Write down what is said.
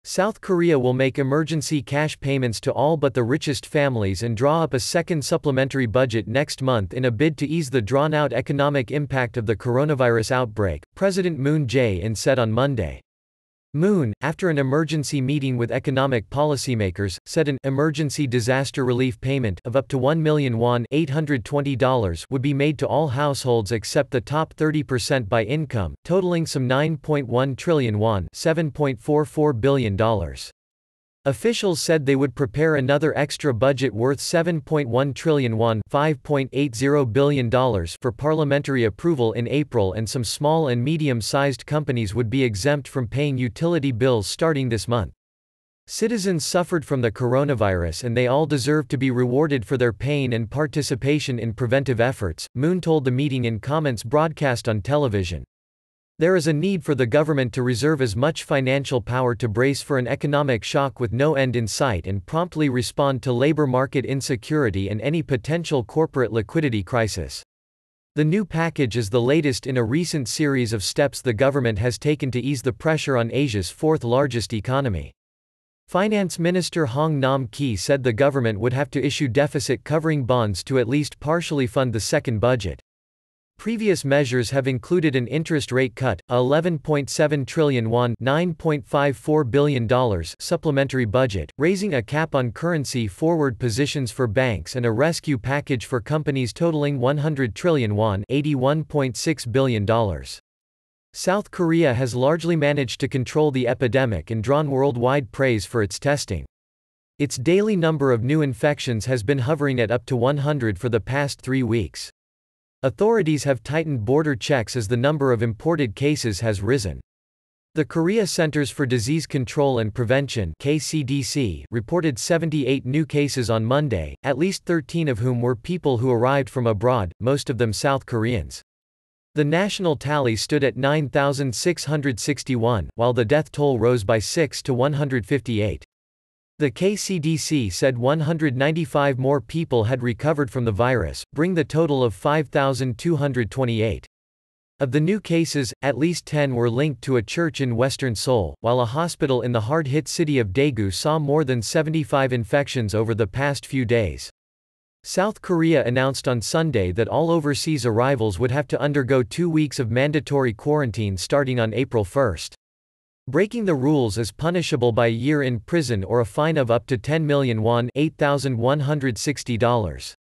South Korea will make emergency cash payments to all but the richest families and draw up a second supplementary budget next month in a bid to ease the drawn-out economic impact of the coronavirus outbreak, President Moon Jae-in said on Monday. Moon, after an emergency meeting with economic policymakers, said an emergency disaster relief payment of up to 1 million won $820 would be made to all households except the top 30% by income, totaling some 9.1 trillion won $7.44 billion. Officials said they would prepare another extra budget worth 7.1 trillion won $5.80 billion for parliamentary approval in April, and some small and medium-sized companies would be exempt from paying utility bills starting this month. Citizens suffered from the coronavirus and they all deserve to be rewarded for their pain and participation in preventive efforts, Moon told the meeting in comments broadcast on television. There is a need for the government to reserve as much financial power to brace for an economic shock with no end in sight and promptly respond to labor market insecurity and any potential corporate liquidity crisis. The new package is the latest in a recent series of steps the government has taken to ease the pressure on Asia's fourth-largest economy. Finance Minister Hong Nam-ki said the government would have to issue deficit-covering bonds to at least partially fund the second budget. Previous measures have included an interest rate cut, a 11.7 trillion won $9.54 billion supplementary budget, raising a cap on currency forward positions for banks, and a rescue package for companies totaling 100 trillion won $81.6 billion. South Korea has largely managed to control the epidemic and drawn worldwide praise for its testing. Its daily number of new infections has been hovering at up to 100 for the past 3 weeks. Authorities have tightened border checks as the number of imported cases has risen. The Korea Centers for Disease Control and Prevention (KCDC) reported 78 new cases on Monday, at least 13 of whom were people who arrived from abroad, most of them South Koreans. The national tally stood at 9,661, while the death toll rose by 6 to 158. The KCDC said 195 more people had recovered from the virus, bringing the total of 5,228. Of the new cases, at least 10 were linked to a church in western Seoul, while a hospital in the hard-hit city of Daegu saw more than 75 infections over the past few days. South Korea announced on Sunday that all overseas arrivals would have to undergo 2 weeks of mandatory quarantine starting on April 1. Breaking the rules is punishable by a year in prison or a fine of up to 10 million won $8,160.